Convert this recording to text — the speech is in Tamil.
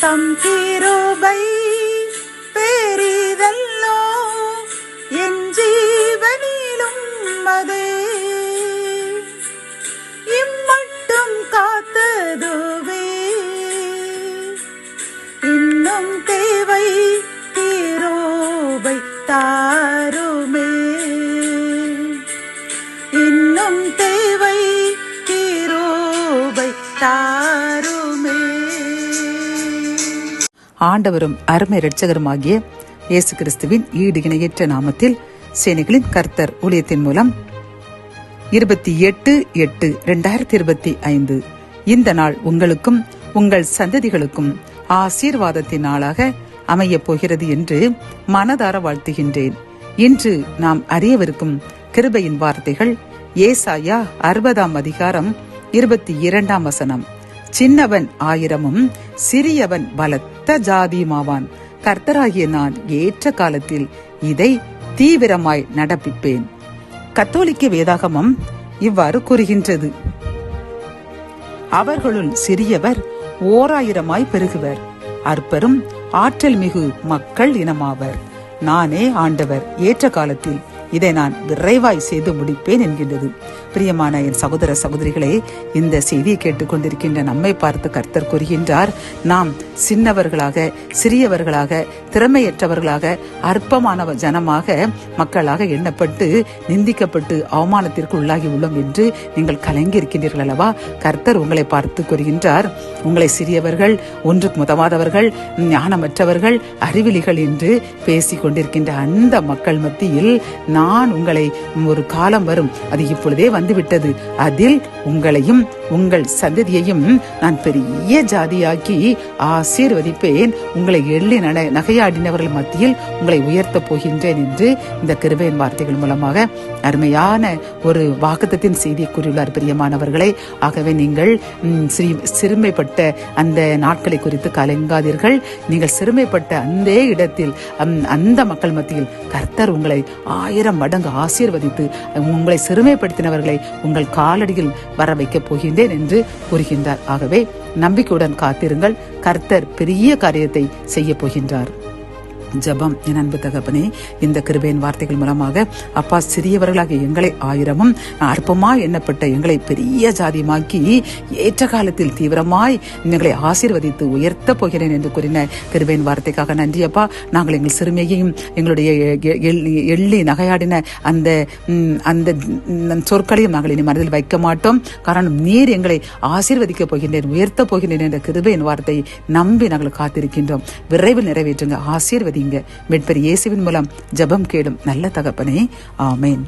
தம் கிருபை பெரிதல்லோ என் ஜீவனிலும் அதே இம்மட்டும் காத்ததுவே இன்னும் தேவை கிருபை தாருமே இன்னும் தேவை கிருபை தாருமே. ஆண்டவரும் அருமை இரட்சகருமாகிய இயேசு கிறிஸ்துவின் ஈடு இணையற்ற நாமத்தில் சேனைகளின் கர்த்தர் ஊழியத்தின் மூலம் 28/8/2025 இந்த நாள் உங்களுக்கும் உங்கள் சந்ததிகளுக்கும் ஆசீர்வாதத்தின் நாளாக அமையப் போகிறது என்று மனதார வாழ்த்துகின்றேன். இன்று நாம் அறியவிருக்கும் கிருபையின் வார்த்தைகள் ஏசாயா 60:22. சின்னவன் 1000 சிறியவன் பலத்த ஜாதியுமாவான். கர்த்தராகிய நான் ஏற்ற காலத்தில் இதை தீவிரமாய் நடப்பிப்பேன். கத்தோலிக்க வேதாகமம் இவ்வாறு கூறுகின்றது: அவர்களுள் சிறியவர் 1000 பெருகுவர், அற்பரும் ஆற்றல் மிகு மக்கள் இனமாவர். நானே ஆண்டவர், ஏற்ற காலத்தில் இதை நான் விரைவாய் செய்து முடிப்பேன் என்கின்றது. பிரியமான என் சகோதர சகோதரிகளே, இந்த செய்தியை கேட்டுக்கொண்டிருக்கின்ற நம்மை பார்த்து கர்த்தர் கூறுகின்றார், நாம் சின்னவர்களாக, சிறியவர்களாக, திறமையற்றவர்களாக, அற்பமான ஜனமாக, மக்களாக எண்ணப்பட்டு நிந்திக்கப்பட்டு அவமானத்திற்கு உள்ளாகி உள்ளோம் என்று நீங்கள் கலங்கி இருக்கின்றீர்கள் அல்லவா? கர்த்தர் உங்களை பார்த்து கூறுகின்றார், உங்களை சிறியவர்கள், ஒன்றுக்கு உதவாதவர்கள், ஞானமற்றவர்கள், அறிவிலிகள் என்று பேசிக் கொண்டிருக்கின்ற அந்த மக்கள் மத்தியில் நான் உங்களை ஒரு காலம் வரும், அது இப்பொழுதே வந்துவிட்டது, அதில் உங்களையும் உங்கள் சந்ததியையும் நான் பெரிய ஜாதியாக்கி ஆசீர்வதிப்பேன். உங்களை எள்ளி நகையாடினவர்கள் மத்தியில் உங்களை உயர்த்த போகின்றேன் என்று இந்த கிருபையின் வார்த்தைகள் மூலமாக அருமையான ஒரு வாக்குத்தத்தின் செய்தியை கூறியுள்ளார். பிரியமானவர்களே, ஆகவே நீங்கள் சிறுமைப்பட்ட அந்த நாட்களை குறித்து கலங்காதீர்கள். நீங்கள் சிறுமைப்பட்ட அந்த இடத்தில் அந்த மக்கள் மத்தியில் கர்த்தர் உங்களை 1000 மடங்கு ஆசீர்வதித்து உங்களை சிறுமைப்படுத்தினவர்களை உங்கள் காலடியில் வர வைக்கப் போகின்றேன் என்று கூறுகின்றார். ஆகவே நம்பிக்கையுடன் காத்திருங்கள், கர்த்தர் பெரிய காரியத்தை செய்ய போகின்றார். ஜபம். என் அன்பு தகப்பனே, இந்த கிருபையின் வார்த்தைகள் மூலமாக அப்பா, சிறியவர்களாக எங்களை 1000 அற்பமாய் எண்ணப்பட்ட எங்களை பெரிய ஜாதியமாக்கி ஏற்ற காலத்தில் தீவிரமாய் எங்களை ஆசீர்வதித்து உயர்த்த போகிறேன் என்று கூறின கிருபையின் வார்த்தைக்காக நன்றி அப்பா. நாங்கள் எங்கள் சிறுமையையும் எங்களுடைய எள்ளி நகையாடின அந்த சொற்களையும் நாங்கள் இனி மனதில் வைக்க மாட்டோம். காரணம், நீர் எங்களை ஆசீர்வதிக்க போகின்றேன், உயர்த்த போகின்றேன் என்ற கிருபையின் வார்த்தையை நம்பி நாங்கள் காத்திருக்கின்றோம். விரைவில் நிறைவேற்றுங்க, ஆசீர்வதி. மீட்பர் இயேசுவின் மூலம் ஜெபம் கேளும் நல்ல தகப்பனே, ஆமேன்.